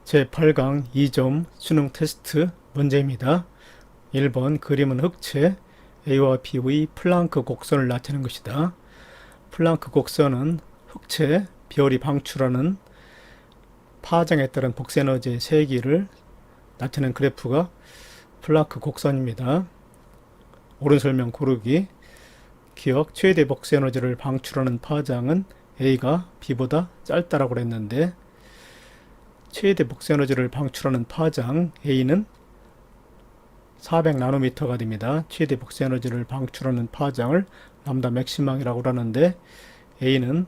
제8강 2점 수능 테스트 문제입니다. 1번 그림은 흑채 A와 B의 플랑크 곡선을 나타내는 것이다. 플랑크 곡선은 흑채 별이 방출하는 파장에 따른 복사에너지의 세기를 나타내는 그래프가 플랑크 곡선입니다. 옳은 설명 고르기. 기억, 최대 복사에너지를 방출하는 파장은 A가 B보다 짧다라고 그랬는데 최대 복사에너지를 방출하는 파장 A는 400나노미터가 됩니다. 최대 복사에너지를 방출하는 파장을 람다 맥시멈이라고 하는데 A는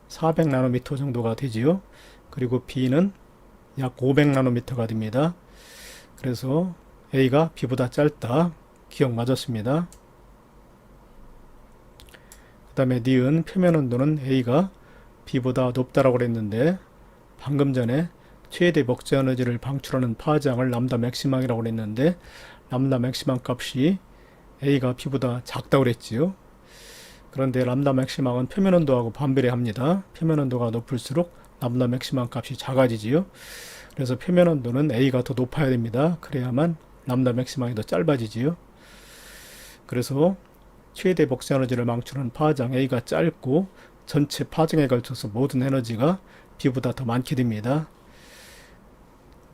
400나노미터 정도가 되지요. 그리고 B는 약 500나노미터가 됩니다. 그래서 A가 B보다 짧다. 기억 맞았습니다. 그 다음에 니은 표면 온도는 A가 B보다 높다라고 그랬는데 방금 전에 최대 복사에너지를 방출하는 파장을 람다 맥시멈이라고 그랬는데 람다 맥시멈 값이 A가 B보다 작다고 그랬지요. 그런데 람다 맥시멈은 표면 온도하고 반비례 합니다. 표면 온도가 높을수록 람다 맥시멈 값이 작아지지요. 그래서 표면 온도는 A가 더 높아야 됩니다. 그래야만 람다 맥시멈이 더 짧아지지요. 그래서 최대 복사에너지를 방출하는 파장 A가 짧고 전체 파장에 걸쳐서 모든 에너지가 B보다 더 많게 됩니다.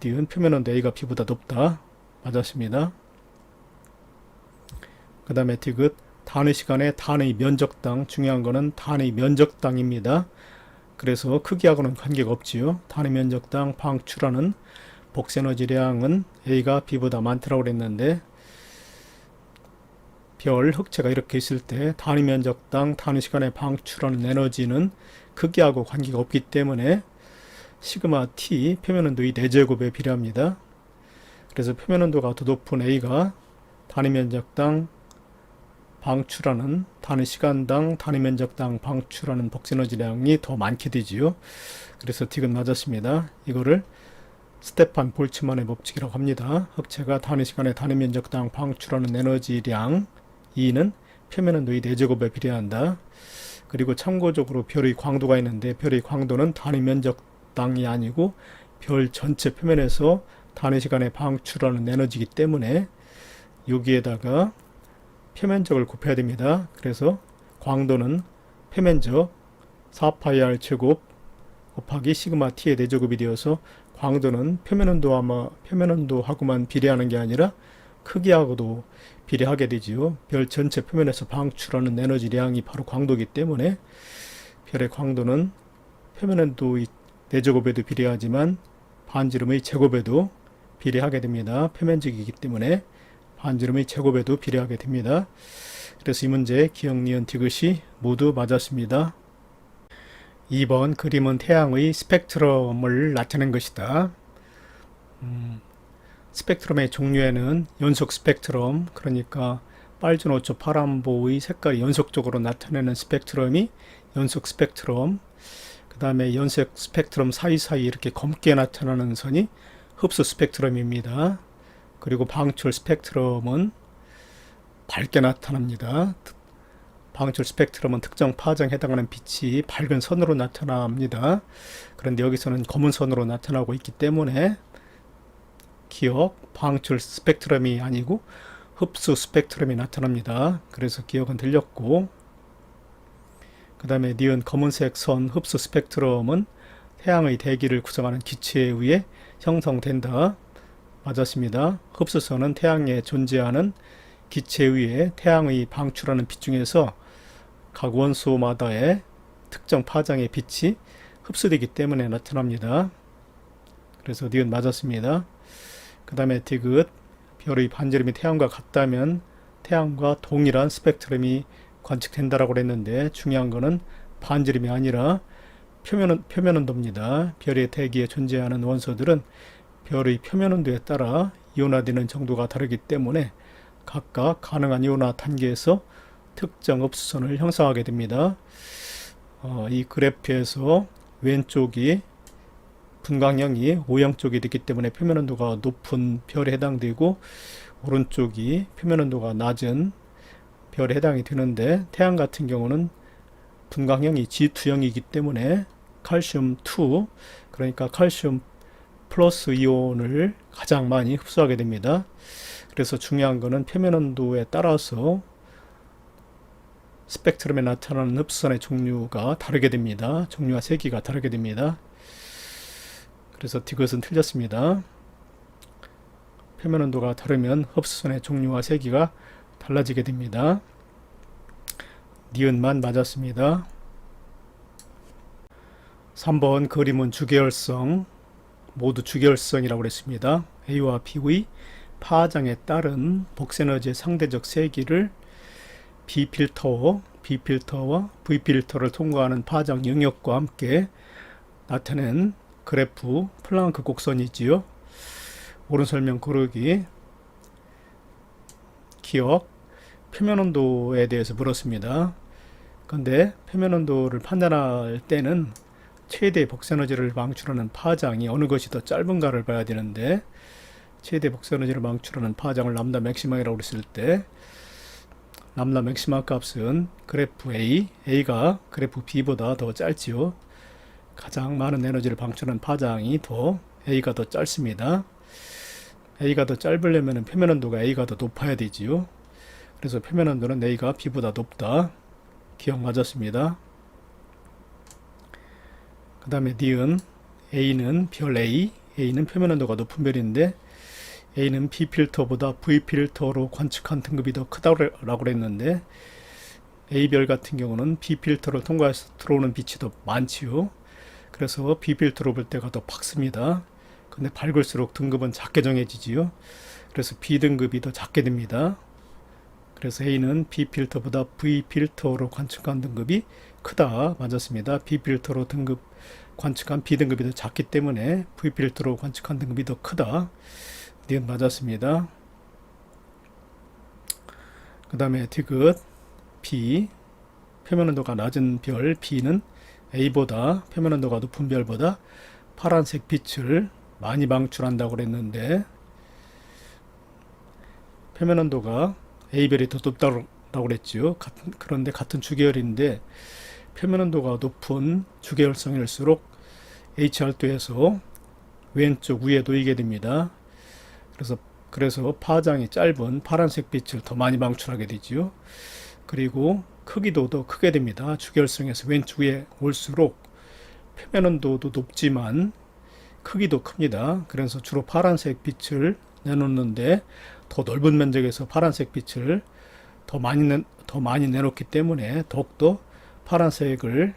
니은 표면 온도 A가 B보다 높다. 맞았습니다. 그 다음에 디귿 단위 시간에 단위 면적당, 중요한 거는 단위 면적당입니다. 그래서 크기하고는 관계가 없지요. 단위 면적당 방출하는 복사에너지량은 A가 B보다 많다고 그랬는데 별, 흑채가 이렇게 있을 때 단위 면적당 단위 시간에 방출하는 에너지는 크기하고 관계가 없기 때문에 시그마 T 표면 온도의 4제곱에 비례합니다. 그래서 표면 온도가 더 높은 A가 단위 면적당 방출하는 단위 시간당 단위 면적당 방출하는 복사에너지량이 더 많게 되지요. 그래서 디귿 맞았습니다. 이거를 스테판 볼츠만의 법칙이라고 합니다. 흑채가 단위 시간에 단위 면적당 방출하는 에너지량 E는 표면 온도의 4제곱에 비례한다. 그리고 참고적으로 별의 광도가 있는데 별의 광도는 단위 면적당이 아니고 별 전체 표면에서 단위 시간에 방출하는 에너지이기 때문에 여기에다가 표면적을 곱해야 됩니다. 그래서 광도는 표면적 4파이R 제곱 곱하기 시그마 T의 4제곱이 되어서 광도는 표면 온도하고만 비례하는 게 아니라 크기하고도 비례하게 되지요. 별 전체 표면에서 방출하는 에너지량이 바로 광도이기 때문에 별의 광도는 표면 온도의 4제곱에도 비례하지만 반지름의 제곱에도 비례하게 됩니다. 표면적이기 때문에 반지름의 제곱에도 비례하게 됩니다. 그래서 이 문제 기억, 니은, 디귿이 모두 맞았습니다. 2번 그림은 태양의 스펙트럼을 나타낸 것이다. 스펙트럼의 종류에는 연속 스펙트럼, 그러니까 빨주노초 파란보의 색깔이 연속적으로 나타내는 스펙트럼이 연속 스펙트럼, 그 다음에 연속 스펙트럼 사이사이 이렇게 검게 나타나는 선이 흡수 스펙트럼입니다. 그리고 방출 스펙트럼은 밝게 나타납니다. 방출 스펙트럼은 특정 파장에 해당하는 빛이 밝은 선으로 나타납니다. 그런데 여기서는 검은 선으로 나타나고 있기 때문에 기억, 방출 스펙트럼이 아니고 흡수 스펙트럼이 나타납니다. 그래서 기억은 들렸고, 그 다음에 니은 검은색 선 흡수 스펙트럼은 태양의 대기를 구성하는 기체에 의해 형성된다. 맞았습니다. 흡수선은 태양에 존재하는 기체에 의해 태양의 방출하는 빛 중에서 각 원소마다의 특정 파장의 빛이 흡수되기 때문에 나타납니다. 그래서 니은 맞았습니다. 그 다음에 디귿 별의 반지름이 태양과 같다면 태양과 동일한 스펙트럼이 관측된다라고 그랬는데 중요한 거는 반지름이 아니라 표면 온도입니다. 별의 대기에 존재하는 원소들은 별의 표면 온도에 따라 이온화되는 정도가 다르기 때문에 각각 가능한 이온화 단계에서 특정 흡수선을 형성하게 됩니다. 이 그래프에서 왼쪽이 분광형이 O형 쪽이 되기 때문에 표면 온도가 높은 별에 해당되고 오른쪽이 표면 온도가 낮은 별에 해당이 되는데 태양 같은 경우는 분광형이 G2형이기 때문에 칼슘 2, 그러니까 칼슘 플러스 이온을 가장 많이 흡수하게 됩니다. 그래서 중요한 거는 표면 온도에 따라서 스펙트럼에 나타나는 흡수선의 종류가 다르게 됩니다. 종류와 세기가 다르게 됩니다. 그래서 이것은 틀렸습니다. 표면 온도가 다르면 흡수선의 종류와 세기가 달라지게 됩니다. 니은만 맞았습니다. 3번 그림은 주계열성, 모두 주계열성이라고 했습니다. A와 B의 파장에 따른 복세너지의 상대적 세기를 B필터와 V필터를 통과하는 파장 영역과 함께 나타낸 그래프 플랑크 곡선이지요. 옳은 설명 고르기. 기억, 표면 온도에 대해서 물었습니다. 근데 표면 온도를 판단할 때는 최대 복세너지를 방출하는 파장이 어느 것이 더 짧은가를 봐야 되는데, 최대 복세너지를 방출하는 파장을 람다 맥시멈이라고 했을 때 람다 맥시멈 값은 그래프 A가 그래프 B보다 더 짧지요. 가장 많은 에너지를 방출하는 파장이 A가 더 짧습니다. A가 더 짧으려면 표면 온도가 A가 더 높아야 되지요. 그래서 표면 온도는 A가 B보다 높다. 기억 맞았습니다. 그 다음에 니은 A는 별 A는 표면 온도가 높은 별인데 A는 B필터보다 V필터로 관측한 등급이 더 크다고 했는데, A별 같은 경우는 B필터를 통과해서 들어오는 빛이 더 많지요. 그래서 B필터로 볼 때가 더 밝습니다. 근데 밝을수록 등급은 작게 정해지지요. 그래서 B등급이 더 작게 됩니다. 그래서 A는 B필터보다 V필터로 관측한 등급이 크다. 맞았습니다. B필터로 관측한 B등급이 더 작기 때문에 V필터로 관측한 등급이 더 크다. 니은 맞았습니다. 그 다음에 디귿 B, 표면 온도가 낮은 별 B는 A보다 표면 온도가 높은 별보다 파란색 빛을 많이 방출한다고 그랬는데, 표면 온도가 A별이 더 높다고 그랬죠. 그런데 같은 주계열인데 표면 온도가 높은 주계열성일수록 HR도에서 왼쪽 위에 놓이게 됩니다. 그래서 파장이 짧은 파란색 빛을 더 많이 방출하게 되지요. 그리고 크기도 더 크게 됩니다. 주계열성에서 왼쪽 위에 올수록 표면 온도도 높지만 크기도 큽니다. 그래서 주로 파란색 빛을 내놓는데 더 넓은 면적에서 파란색 빛을 더 많이 내놓기 때문에 더욱더 파란색을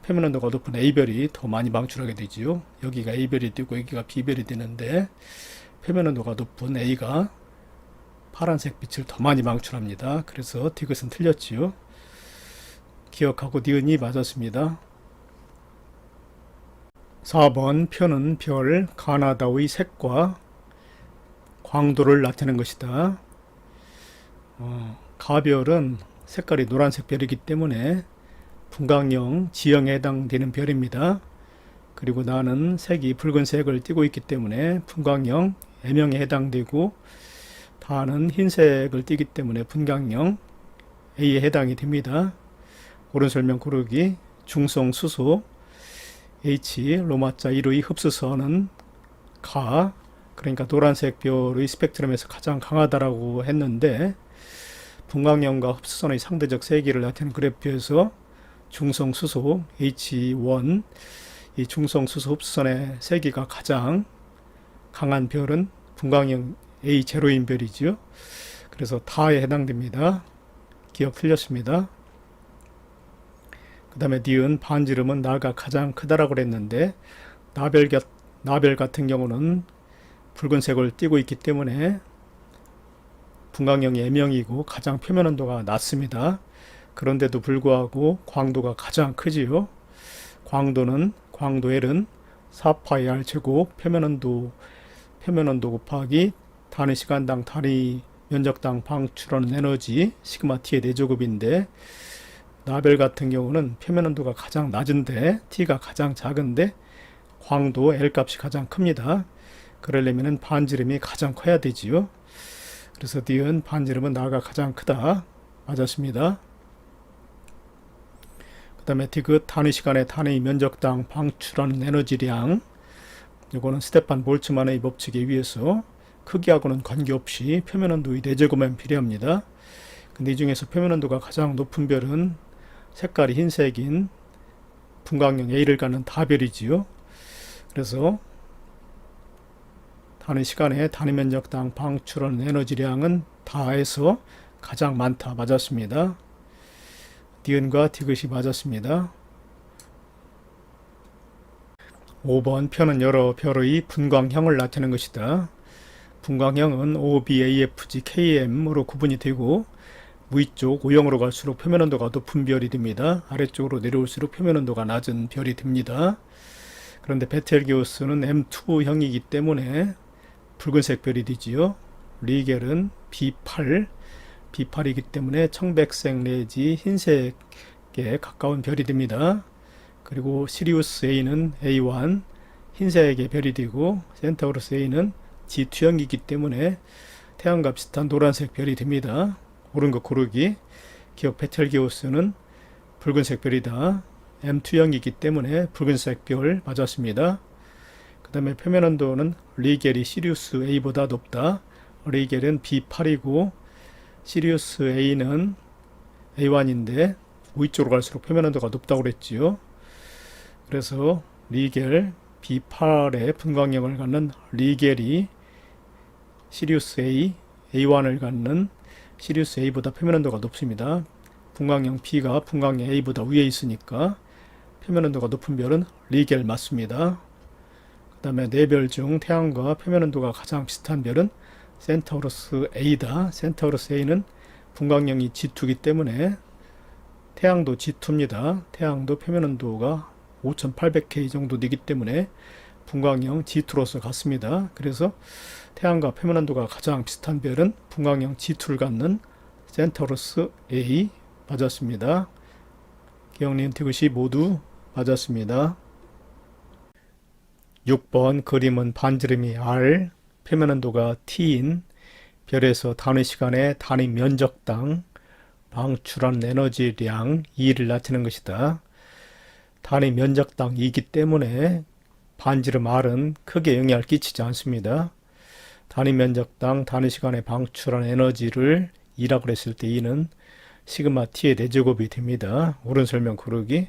표면 온도가 높은 A별이 더 많이 방출하게 되지요. 여기가 A별이 되고 여기가 B별이 되는데 표면 온도가 높은 A가 파란색 빛을 더 많이 방출합니다. 그래서 디귿은 틀렸지요. 기억하고 니은이 맞았습니다. 4번 표는 별 가나다의 색과 광도를 나타낸 것이다. 가별은 색깔이 노란색 별이기 때문에 분광형 G형에 해당되는 별입니다. 그리고 나는 색이 붉은색을 띠고 있기 때문에 분광형 M형에 해당되고, 다는 흰색을 띠기 때문에 분광형 A에 해당이 됩니다. 옳은 설명 고르기. 중성 수소 H 로마자 1의 흡수선은 가, 그러니까 노란색 별의 스펙트럼에서 가장 강하다라고 했는데, 분광형과 흡수선의 상대적 세기를 나타내는 그래프에서 중성 수소 H1, 이 중성 수소 흡수선의 세기가 가장 강한 별은 분광형 A0인 별이지요. 그래서 다에 해당됩니다. 기억 틀렸습니다. 그 다음에 니은 반지름은 나가 가장 크다라고 그랬는데, 나별 같은 경우는 붉은색을 띠고 있기 때문에 분광형이 M형이고 가장 표면 온도가 낮습니다. 그런데도 불구하고 광도가 가장 크지요. 광도 L은 4파이 R 제곱 표면 온도 곱하기 단위 시간당 단위 면적당 방출하는 에너지 시그마 T의 4제곱인데, 나별 같은 경우는 표면 온도가 가장 낮은데 T가 가장 작은데 광도 L 값이 가장 큽니다. 그러려면 반지름이 가장 커야 되지요. 그래서 니은 반지름은 나가 가장 크다. 맞았습니다. 그 다음에 디귿 단위 시간에 단위 면적당 방출하는 에너지량, 이거는 스테판 볼츠만의 법칙에 의해서 크기하고는 관계없이 표면 온도의 4제곱만 필요합니다. 근데 이 중에서 표면 온도가 가장 높은 별은 색깔이 흰색인 분광형 A를 갖는 다별이지요. 그래서 단위 시간에 단위 면적당 방출하는 에너지량은 다해서 가장 많다. 맞았습니다. 니은과 디귿이 맞았습니다. 5번 표는 여러 별의 분광형을 나타내는 것이다. 분광형은 O, B, A, F, G, K, M으로 구분이 되고 위쪽 O형으로 갈수록 표면 온도가 높은 별이 됩니다. 아래쪽으로 내려올수록 표면 온도가 낮은 별이 됩니다. 그런데 베텔게우스는 M2형이기 때문에 붉은색 별이 되지요. 리겔은 B8이기 때문에 청백색 내지 흰색에 가까운 별이 됩니다. 그리고 시리우스 A는 A1 흰색의 별이 되고 센타우루스 A는 G2형이기 때문에 태양과 비슷한 노란색 별이 됩니다. 옳은 거 고르기. 기억 베텔게우스는 붉은색 별이다. M2형이기 때문에 붉은색 별 맞았습니다. 그 다음에 표면 온도는 리겔이 시리우스 A보다 높다. 리겔은 B8이고 시리우스 A는 A1인데 위쪽으로 갈수록 표면 온도가 높다고 그랬지요. 그래서 리겔 B8의 분광형을 갖는 리겔이 시리우스 A, A1을 갖는 시리우스 A보다 표면 온도가 높습니다. 분광형 B가 분광형 A보다 위에 있으니까 표면 온도가 높은 별은 리겔 맞습니다. 그 다음에 네 별 중 태양과 표면 온도가 가장 비슷한 별은 센타우루스 A다. 센타우루스 A는 분광형이 G2이기 때문에 태양도 G2입니다. 태양도 표면 온도가 5800K 정도 되기 때문에 분광형 G2로서 같습니다. 그래서 태양과 표면 온도가 가장 비슷한 별은 분광형 G2를 갖는 센타우루스 A 맞았습니다. 기억니은 디귿이 모두 맞았습니다. 6번 그림은 반지름이 R, 표면 온도가 T인 별에서 단위 시간에 단위 면적당 방출한 에너지량 E를 나타내는 것이다. 단위 면적당 E이기 때문에 반지름 R은 크게 영향을 끼치지 않습니다. 단위 면적당 단위 시간에 방출한 에너지를 E라고 했을 때 E는 시그마 T의 4제곱이 됩니다. 옳은 설명 고르기.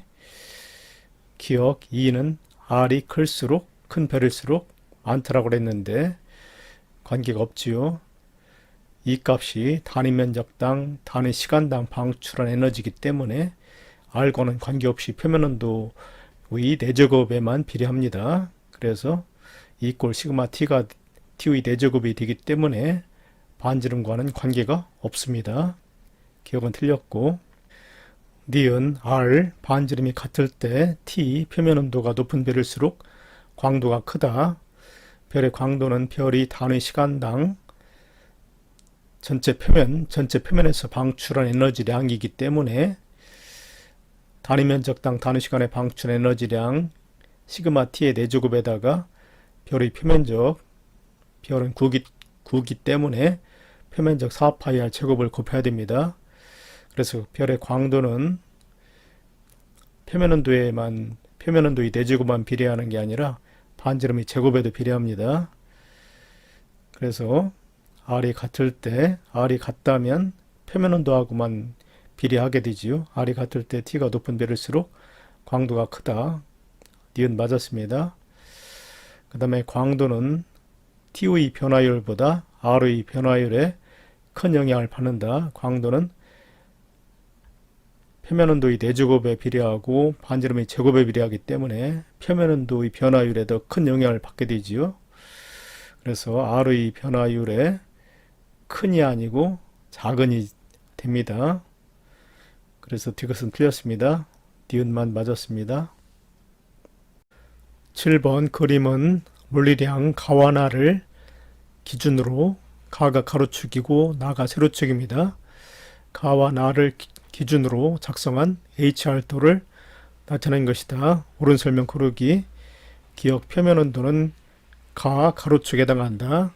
기억 E는 R이 클수록 큰 별일수록 많다라고 했는데 관계가 없지요. 이 값이 단위 면적당 단위 시간당 방출한 에너지이기 때문에 R과는 관계없이 표면 온도의 4제곱에만 비례합니다. 그래서 E 꼴 시그마 T가 T의 4제곱이 되기 때문에 반지름과는 관계가 없습니다. 기억은 틀렸고 니은 R 반지름이 같을 때 T 표면 온도가 높은 별일수록 광도가 크다. 별의 광도는 별이 단위 시간당 전체 표면에서 방출한 에너지량이기 때문에 단위 면적당 단위 시간에 방출 에너지량 시그마 T의 4제곱에다가 별의 표면적, 별은 9기 때문에 표면적 4파이 R 제곱을 곱해야 됩니다. 그래서 별의 광도는 표면 온도의 4제곱만 비례하는 게 아니라 반지름의 제곱에도 비례합니다. 그래서 R이 같다면 표면 온도하고만 비례하게 되지요. R이 같을 때 T가 높은 별일수록 광도가 크다. 니은 맞았습니다. 그 다음에 광도는 T의 변화율보다 R의 변화율에 큰 영향을 받는다. 광도는 표면 온도의 4제곱에 비례하고 반지름의 제곱에 비례하기 때문에 표면 온도의 변화율에 더 큰 영향을 받게 되지요. 그래서 R의 변화율에 큰이 아니고 작은이 됩니다. 그래서 디귿은 틀렸습니다. 니은만 맞았습니다. 7번 그림은 물리량 가와 나를 기준으로 가가 가로축이고 나가 세로축입니다. 가와 나를 기준으로 작성한 HR도를 나타낸 것이다. 옳은 설명 고르기. 기억 표면 온도는 가 가로축에 해당한다.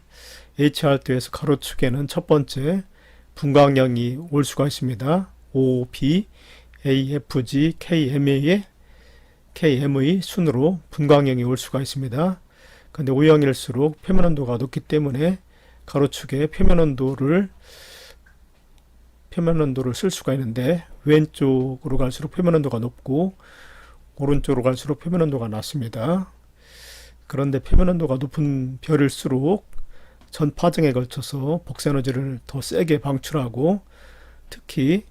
HR도에서 가로축에는 첫 번째 분광형이 올 수가 있습니다. O, B, A, F, G, K, M의 순으로 분광형이 올 수가 있습니다. 근데 O형일수록 표면 온도가 높기 때문에 가로축에 표면 온도를 쓸 수가 있는데, 왼쪽으로 갈수록 표면 온도가 높고 오른쪽으로 갈수록 표면 온도가 낮습니다. 그런데 표면 온도가 높은 별일수록 전 파장에 걸쳐서 복사에너지를 더 세게 방출하고, 특히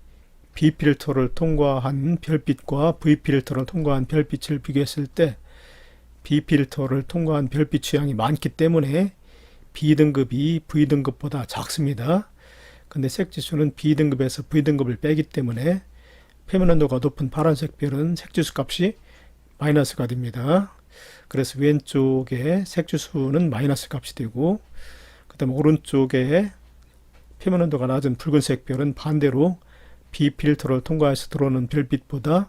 B 필터를 통과한 별빛과 V 필터를 통과한 별빛을 비교했을 때 B 필터를 통과한 별빛 취향이 많기 때문에 B등급이 V등급보다 작습니다. 근데 색지수는 B등급에서 V등급을 빼기 때문에 표면 온도가 높은 파란색 별은 색지수 값이 마이너스가 됩니다. 그래서 왼쪽에 색지수는 마이너스 값이 되고, 그 다음에 오른쪽에 표면 온도가 낮은 붉은색 별은 반대로 B 필터를 통과해서 들어오는 별빛보다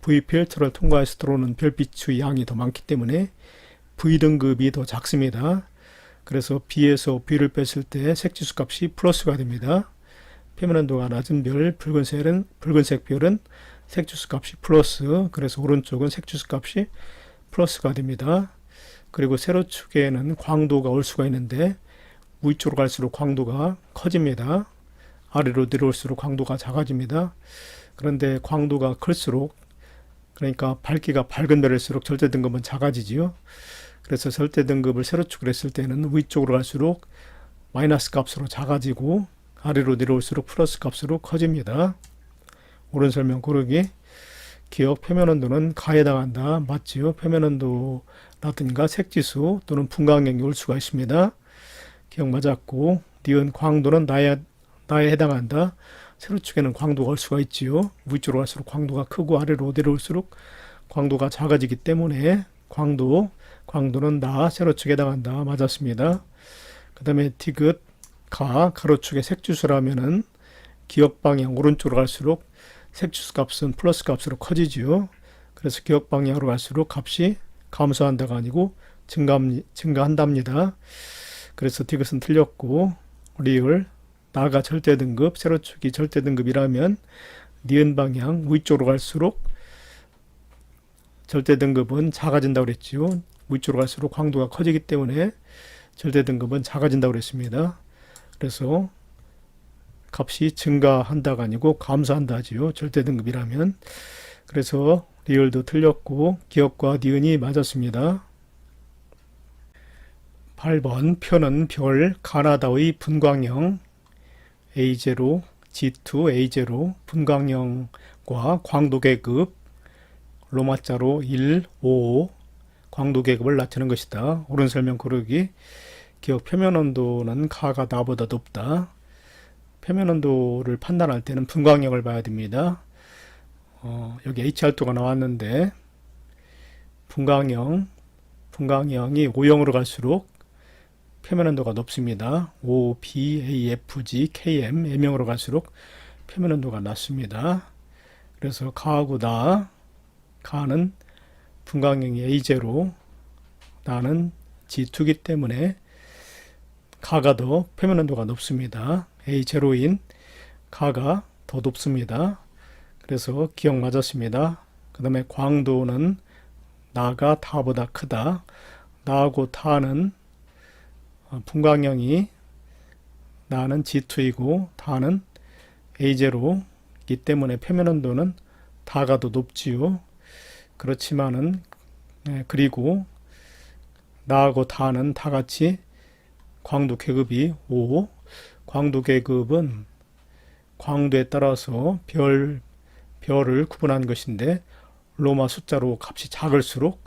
V 필터를 통과해서 들어오는 별빛의 양이 더 많기 때문에 V등급이 더 작습니다. 그래서 B에서 V를 뺐을 때 색지수 값이 플러스가 됩니다. 표면 온도가 낮은 별, 붉은색 별은 색지수 값이 플러스, 그래서 오른쪽은 색지수 값이 플러스가 됩니다. 그리고 세로축에는 광도가 올 수가 있는데, 위쪽으로 갈수록 광도가 커집니다. 아래로 내려올수록 광도가 작아집니다. 그런데 광도가 클수록, 그러니까 밝기가 밝은 별일수록 절대 등급은 작아지지요. 그래서 절대 등급을 세로축을 했을 때는 위쪽으로 갈수록 마이너스 값으로 작아지고 아래로 내려올수록 플러스 값으로 커집니다. 옳은 설명 고르기. 기억 표면 온도는 가에 해당한다. 맞지요? 표면 온도라든가 색지수 또는 분광량이 올 수가 있습니다. 기억 맞았고, 니은 광도는 나에 해당한다. 세로축에는 광도가 올 수가 있지요. 위쪽으로 갈수록 광도가 크고 아래로 내려올수록 광도가 작아지기 때문에 광도는 나, 세로축에 해당한다. 맞았습니다. 그 다음에 디귿, 가로축의 색지수라면은 기억 방향 오른쪽으로 갈수록 색지수 값은 플러스 값으로 커지지요. 그래서 기억 방향으로 갈수록 값이 감소한다가 아니고 증가한답니다. 그래서 디귿은 틀렸고, 리을, 나가 절대등급, 세로축이 절대등급이라면 니은 방향 위쪽으로 갈수록 절대등급은 작아진다고 그랬지요. 위쪽으로 갈수록 광도가 커지기 때문에 절대등급은 작아진다고 그랬습니다. 그래서 값이 증가한다가 아니고 감소한다 하지요. 절대등급이라면. 그래서 리을도 틀렸고 기억과 니은이 맞았습니다. 8번 표는 별 가나다의 분광형 A0, G2, A0 분광형과 광도계급 로마자로 1, 5 광도계급을 나타내는 것이다. 옳은 설명 고르기. 기억 표면 온도는 가가 나보다 높다. 표면 온도를 판단할 때는 분광형을 봐야 됩니다. 여기 HR도가 나왔는데 분광형이 O형으로 갈수록 표면 온도가 높습니다. O, B, A, F, G, K, M, M형으로 갈수록 표면 온도가 낮습니다. 그래서 가하고 가는 분광형이 A0, 나는 G2이기 때문에 가가 더 표면 온도가 높습니다. A0인 가가 더 높습니다. 그래서 기억 맞았습니다. 그 다음에 광도는 나가 타보다 크다. 나하고 타는 분광형이 나는 G2이고 타는 A0이기 때문에 표면 온도는 다가 더 높지요. 그렇지만은 그리고 나하고 타는 다같이 광도 계급이 5. 광도 계급은 광도에 따라서 별을 구분한 것인데 로마 숫자로 값이 작을수록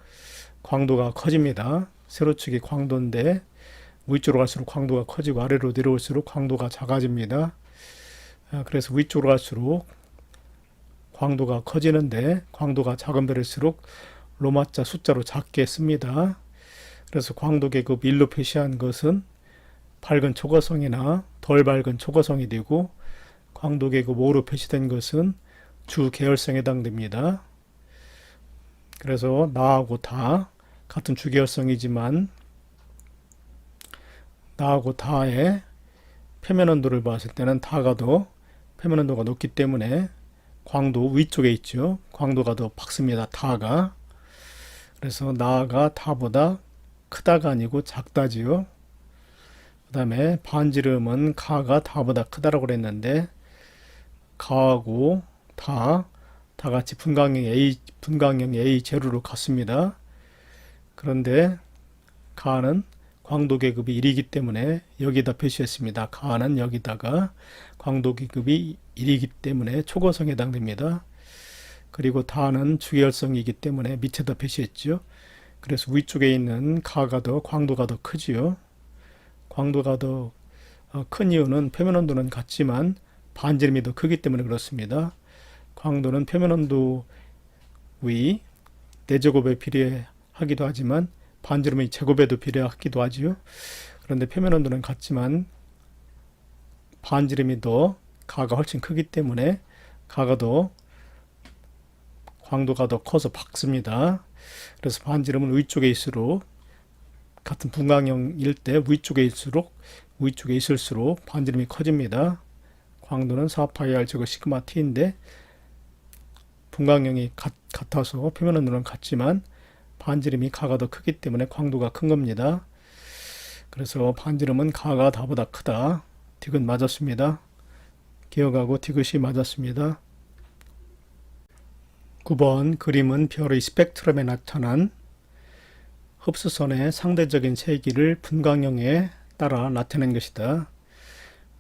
광도가 커집니다. 세로축이 광도인데 위쪽으로 갈수록 광도가 커지고 아래로 내려올수록 광도가 작아집니다. 그래서 위쪽으로 갈수록 광도가 커지는데 광도가 작은 별일수록 로마자 숫자로 작게 씁니다. 그래서 광도 계급 1로 표시한 것은 밝은 초고성이나 덜 밝은 초고성이 되고 광도 계급 5로 표시된 것은 주 계열성에 해당됩니다. 그래서 나하고 다 같은 주 계열성이지만 나하고 다의 표면 온도를 봤을 때는 다가 더 표면 온도가 높기 때문에 광도 위쪽에 있죠. 광도가 더 밝습니다. 다가. 그래서 나가 다보다 크다가 아니고 작다지요. 그 다음에 반지름은 가가 다보다 크다라고 그랬는데 가하고 다 같이 분광형 A 제로로 같습니다. 그런데 가는 광도 계급이 1이기 때문에 여기다 표시했습니다. 가는 여기다가 광도 계급이 1이기 때문에 초고성에 해당됩니다. 그리고 다는 주계열성이기 때문에 밑에다 표시했죠. 그래서 위쪽에 있는 가가 더 광도가 더 크지요. 광도가 더 큰 이유는 표면 온도는 같지만 반지름이 더 크기 때문에 그렇습니다. 광도는 표면 온도 위 4제곱에 비례하기도 하지만 반지름의 제곱에도 비례하기도 하지요. 그런데 표면 온도는 같지만 반지름이 더 가가 훨씬 크기 때문에 가가 더 광도가 더 커서 박습니다. 그래서 반지름은 위쪽에 있을수록 같은 분광형일 때 위쪽에 있을수록 반지름이 커집니다. 광도는 4파이 제곱 시그마 t인데 분광형이 같아서 표면 온도는 같지만 반지름이 가가 더 크기 때문에 광도가 큰 겁니다. 그래서 반지름은 가가 다보다 크다. 디귿 맞았습니다. 기억하고 디귿이 맞았습니다. 9번 그림은 별의 스펙트럼에 나타난 흡수선의 상대적인 세기를 분광형에 따라 나타낸 것이다.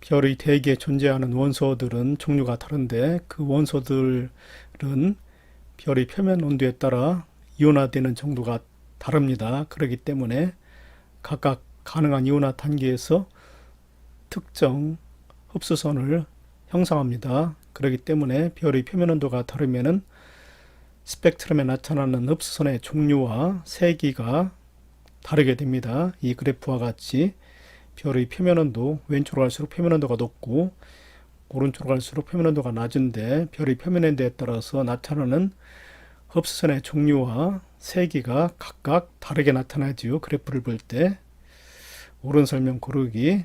별의 대기에 존재하는 원소들은 종류가 다른데 그 원소들은 별의 표면 온도에 따라 이온화되는 정도가 다릅니다. 그렇기 때문에 각각 가능한 이온화 단계에서 특정 흡수선을 형성합니다. 그렇기 때문에 별의 표면 온도가 다르면은 스펙트럼에 나타나는 흡수선의 종류와 세기가 다르게 됩니다. 이 그래프와 같이 별의 표면 온도 왼쪽으로 갈수록 표면 온도가 높고 오른쪽으로 갈수록 표면 온도가 낮은데 별의 표면 온도에 따라서 나타나는 흡수선의 종류와 세기가 각각 다르게 나타나지요. 그래프를 볼 때 옳은 설명 고르기.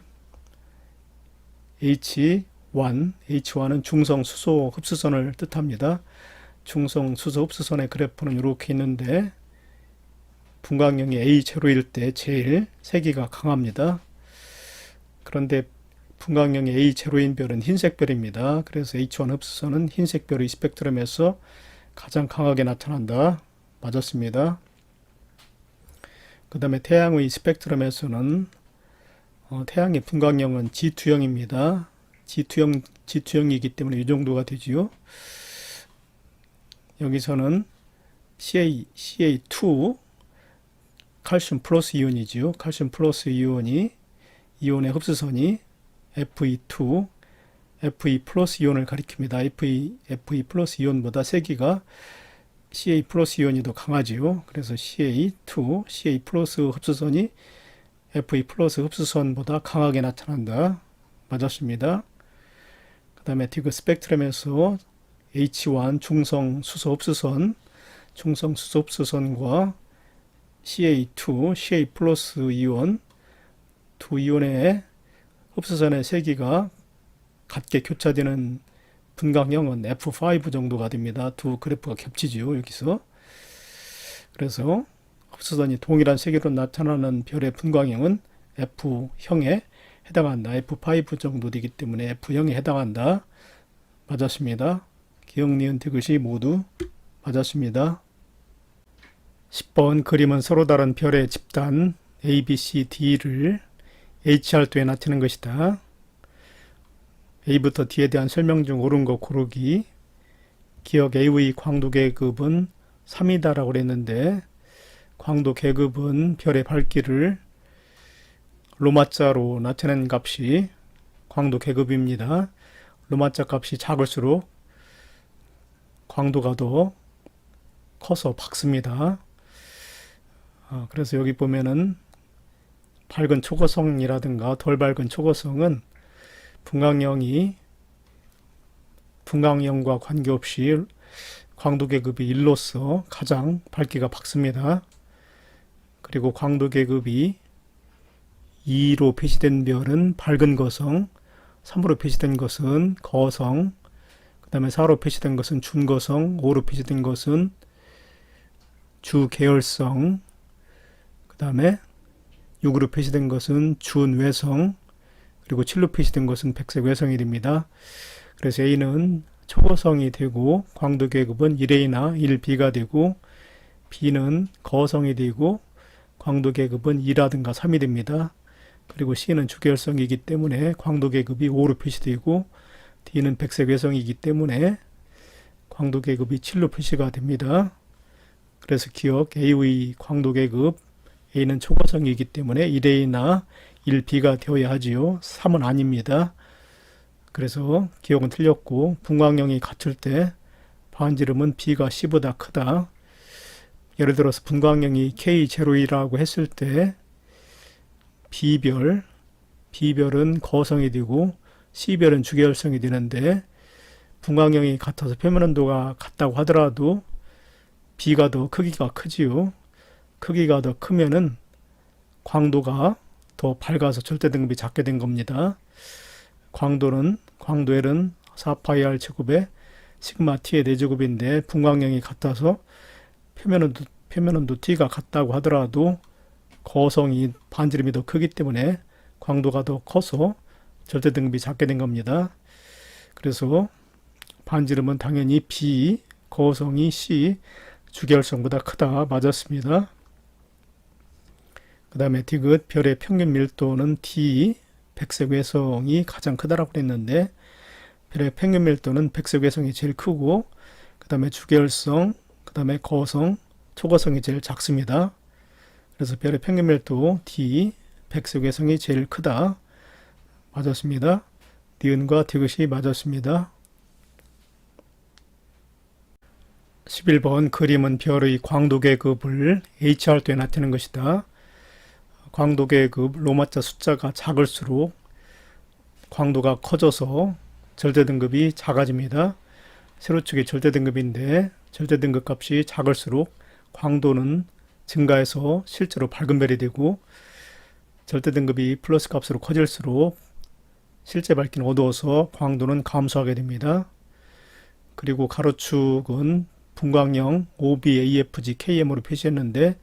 H1은 중성 수소 흡수선을 뜻합니다. 중성 수소 흡수선의 그래프는 이렇게 있는데 분광형이 A0일 때 제일 세기가 강합니다. 그런데 분광형이 A0인 별은 흰색 별입니다. 그래서 H1 흡수선은 흰색 별의 스펙트럼에서 가장 강하게 나타난다. 맞았습니다. 그 다음에 태양의 스펙트럼에서는 태양의 분광형은 G2형입니다. G2형이기 때문에 이 정도가 되지요. 여기서는 Ca2 칼슘 플러스 이온이지요. 칼슘 플러스 이온의 흡수선이 Fe2 Fe 플러스 이온을 가리킵니다. Fe 플러스 이온보다 세기가 Ca 플러스 이온이 더 강하지요. 그래서 Ca2, Ca 플러스 흡수선이 Fe 플러스 흡수선보다 강하게 나타난다. 맞았습니다. 그 다음에 디귿 스펙트럼에서 H1 중성 수소 흡수선과 Ca2, Ca 플러스 이온 두 이온의 흡수선의 세기가 같게 교차되는 분광형은 F5 정도가 됩니다. 두 그래프가 겹치지요. 여기서. 그래서 흡수선이 동일한 세기로 나타나는 별의 분광형은 F형에 해당한다. F5 정도 되기 때문에 F형에 해당한다. 맞았습니다. 기억, 니은, 디귿이 모두 맞았습니다. 10번 그림은 서로 다른 별의 집단 A, B, C, D를 HR도에 나타낸 것이다. A부터 D에 대한 설명 중 옳은 거 고르기. 기억 A의 광도 계급은 3이다라고 그랬는데 광도 계급은 별의 밝기를 로마자로 나타낸 값이 광도 계급입니다. 로마자 값이 작을수록 광도가 더 커서 밝습니다. 그래서 여기 보면은 밝은 초고성이라든가 덜 밝은 초고성은 분광형과 관계없이 광도 계급이 1로서 가장 밝기가 밝습니다. 그리고 광도 계급이 2로 표시된 별은 밝은 거성, 3으로 표시된 것은 거성, 그 다음에 4로 표시된 것은 준거성, 5로 표시된 것은 주계열성, 그 다음에 6으로 표시된 것은 준외성, 그리고 7로 표시된 것은 백색 외성이 됩니다. 그래서 A는 초고성이 되고 광도 계급은 1A나 1B가 되고, B는 거성이 되고 광도 계급은 2라든가 3이 됩니다. 그리고 C는 주계열성이기 때문에 광도 계급이 5로 표시되고, D는 백색 외성이기 때문에 광도 계급이 7로 표시가 됩니다. 그래서 기억, A의 광도 계급, A는 초고성이기 때문에 1A나 1B가 되어야 하지요. 3은 아닙니다. 그래서 기억은 틀렸고, 분광형이 같을 때 반지름은 B가 C보다 크다. 예를 들어서 분광형이 K02라고 했을 때 B별은 거성이 되고 C별은 주계열성이 되는데, 분광형이 같아서 표면 온도가 같다고 하더라도 B가 더 크기가 크지요. 크기가 더 크면은 광도가 더 밝아서 절대 등급이 작게 된 겁니다. 광도 L은 4파이 R제곱에 시그마 T의 4제곱인데, 분광형이 같아서 표면 온도 T가 같다고 하더라도 거성이 반지름이 더 크기 때문에 광도가 더 커서 절대 등급이 작게 된 겁니다. 그래서 반지름은 당연히 B, 거성이 C, 주계열성보다 크다. 맞았습니다. 그 다음에 디귿, 별의 평균 밀도는 D, 백색 외성이 가장 크다라고 했는데, 별의 평균 밀도는 백색 외성이 제일 크고, 그 다음에 주계열성, 그 다음에 거성, 초거성이 제일 작습니다. 그래서 별의 평균 밀도 D, 백색 외성이 제일 크다. 맞았습니다. 니은과 디귿이 맞았습니다. 11번 그림은 별의 광도 계급을 HR도에 나타내는 것이다. 광도 계급 로마자 숫자가 작을수록 광도가 커져서 절대 등급이 작아집니다. 세로축이 절대 등급인데, 절대 등급 값이 작을수록 광도는 증가해서 실제로 밝은 별이 되고, 절대 등급이 플러스 값으로 커질수록 실제 밝기는 어두워서 광도는 감소하게 됩니다. 그리고 가로축은 분광형 OB, AFG, KM으로 표시했는데,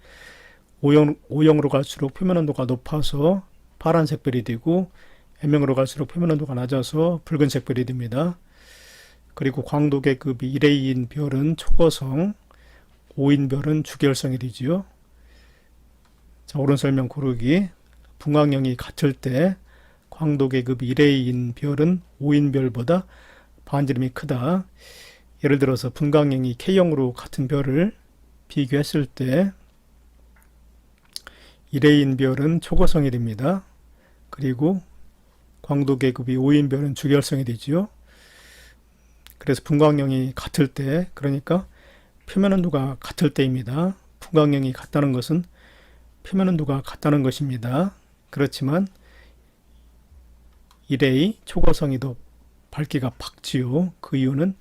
O형으로 갈수록 표면 온도가 높아서 파란색 별이 되고, M형으로 갈수록 표면 온도가 낮아서 붉은색 별이 됩니다. 그리고 광도 계급이 1A인 별은 초거성, 5인 별은 주계열성이 되지요. 자, 옳은 설명 고르기. 분광형이 같을 때 광도 계급이 1A인 별은 5인 별보다 반지름이 크다. 예를 들어서 분광형이 K형으로 같은 별을 비교했을 때 1A인 별은 초거성이 됩니다. 그리고 광도 계급이 5인 별은 주계열성이 되지요. 그래서 분광형이 같을 때, 그러니까 표면 온도가 같을 때입니다. 분광형이 같다는 것은 표면 온도가 같다는 것입니다. 그렇지만 1A 초거성이 더 밝기가 밝지요. 그 이유는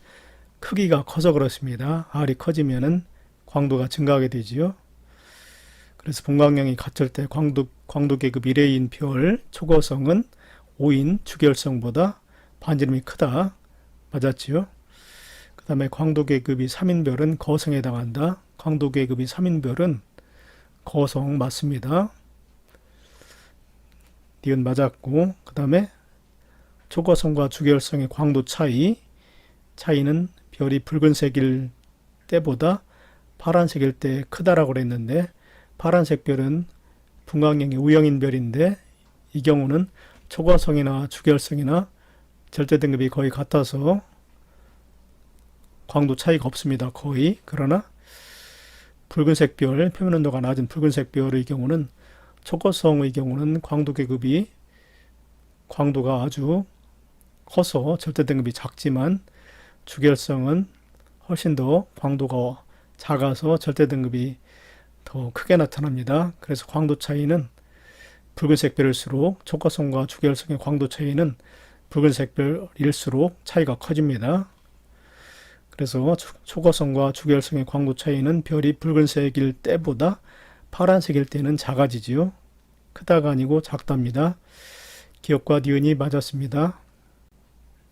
크기가 커서 그렇습니다. R이 커지면은 광도가 증가하게 되지요. 그래서 분광형이 같을 때 광도 계급 1A인 별 초거성은 5인 주계열성보다 반지름이 크다. 맞았지요. 그 다음에 광도 계급이 3인 별은 거성에 해당한다. 광도 계급이 3인 별은 거성 맞습니다. 니은 맞았고, 그 다음에 초거성과 주계열성의 광도 차이는 별이 붉은색일 때보다 파란색일 때 크다라고 그랬는데, 파란색 별은 분광형이 U형인 별인데, 이 경우는 초거성이나 주계열성이나 절대 등급이 거의 같아서 광도 차이가 없습니다. 거의. 그러나 붉은색 별, 표면 온도가 낮은 붉은색 별의 경우는, 초거성의 경우는 광도 계급이 광도가 아주 커서 절대 등급이 작지만, 주계열성은 훨씬 더 광도가 작아서 절대 등급이 더 크게 나타납니다. 그래서 광도 차이는 붉은색 별일수록, 초거성과 주계열성의 광도 차이는 붉은색 별일수록 차이가 커집니다. 그래서 초거성과 주계열성의 광도 차이는 별이 붉은색일 때보다 파란색일 때는 작아지지요. 크다가 아니고 작답니다. 기억과 니은이 맞았습니다.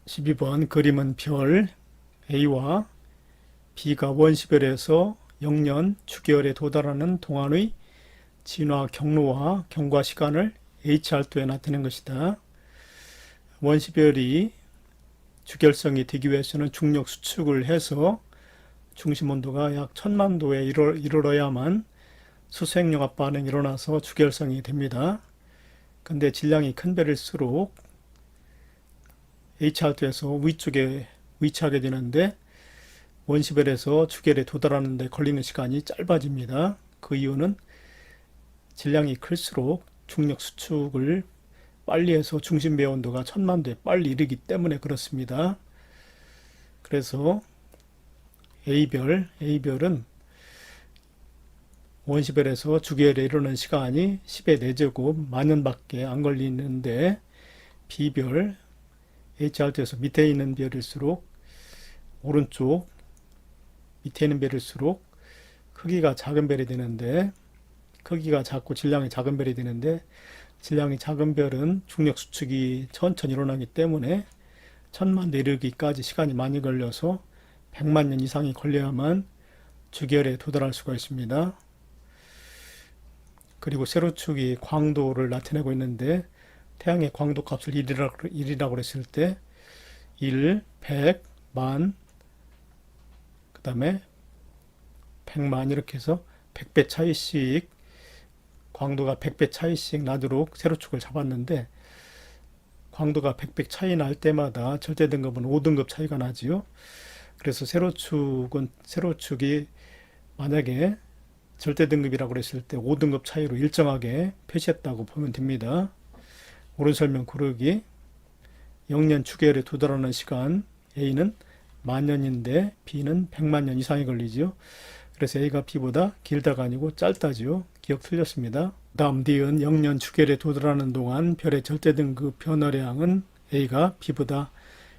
12번 그림은 별 A와 B가 원시별에서 0년 주계열에 도달하는 동안의 진화 경로와 경과 시간을 HR도에 나타낸 것이다. 원시별이 주결성이 되기 위해서는 중력 수축을 해서 중심 온도가 약 1000만 도에 이르러야만 수소핵융합 반응이 일어나서 주결성이 됩니다. 근데 질량이 큰 별일수록 HR도에서 위쪽에 위치하게 되는데 원시별에서 주결에 도달하는 데 걸리는 시간이 짧아집니다. 그 이유는 질량이 클수록 중력 수축을 빨리 해서 중심배 온도가 1000만 도에 빨리 이르기 때문에 그렇습니다. 그래서 A별은 원시별에서 주결에 이르는 시간이 10의 4제곱 만년밖에 안 걸리는데 B별, HR도에서 밑에 있는 별일수록 오른쪽 밑에 있는 별일수록 크기가 작은 별이 되는데 크기가 작고 질량이 작은 별이 되는데 질량이 작은 별은 중력 수축이 천천히 일어나기 때문에 1000만 도 이르기까지 시간이 많이 걸려서 100만 년 이상이 걸려야만 주결에 도달할 수가 있습니다. 그리고 세로축이 광도를 나타내고 있는데 태양의 광도 값을 1이라고 했을 때 1, 100, 만, 그 다음에 100만 이렇게 해서 100배 차이씩 광도가 100배 차이씩 나도록 세로축을 잡았는데 광도가 100배 차이 날 때마다 절대 등급은 5등급 차이가 나지요. 그래서 세로축이 만약에 절대 등급이라고 했을 때 5등급 차이로 일정하게 표시했다고 보면 됩니다. 옳은 설명 고르기 0년 주결에 도달하는 시간 A는 만년인데 B는 100만 년 이상이 걸리죠. 그래서 A가 B보다 길다가 아니고 짧다지요. 기억 틀렸습니다. 다음 D은 0년 주결에 도달하는 동안 별의 절대 등급 변화량은 A가 B보다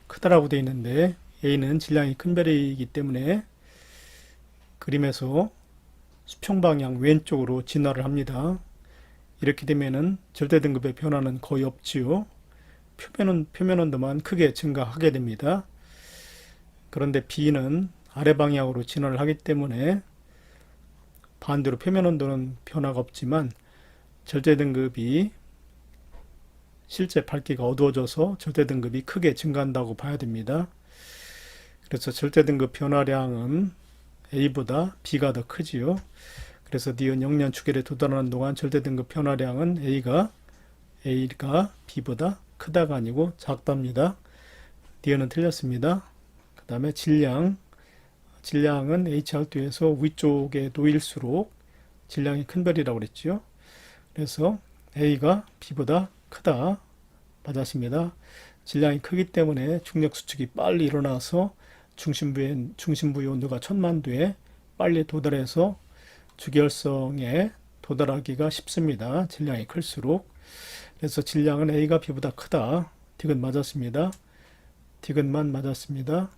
크다라고 되어 있는데 A는 질량이 큰 별이기 때문에 그림에서 수평 방향 왼쪽으로 진화를 합니다. 이렇게 되면은 절대 등급의 변화는 거의 없지요. 표면 온도만 크게 증가하게 됩니다. 그런데 B는 아래 방향으로 진화를 하기 때문에 반대로 표면 온도는 변화가 없지만 절대 등급이 실제 밝기가 어두워져서 절대 등급이 크게 증가한다고 봐야 됩니다. 그래서 절대 등급 변화량은 A보다 B가 더 크지요. 그래서 D은 0년 주결에 도달하는 동안 절대 등급 변화량은 A가 B보다 크다가 아니고 작답니다. D는 틀렸습니다. 그 다음에 질량은 HR도에서 위쪽에 놓일수록 질량이 큰 별이라고 그랬죠. 그래서 A가 B보다 크다. 맞았습니다. 질량이 크기 때문에 중력 수축이 빨리 일어나서 중심부의 온도가 1000만 도에 빨리 도달해서 주결성에 도달하기가 쉽습니다. 질량이 클수록. 그래서 질량은 A가 B보다 크다. 디귿 맞았습니다. 디귿만 맞았습니다.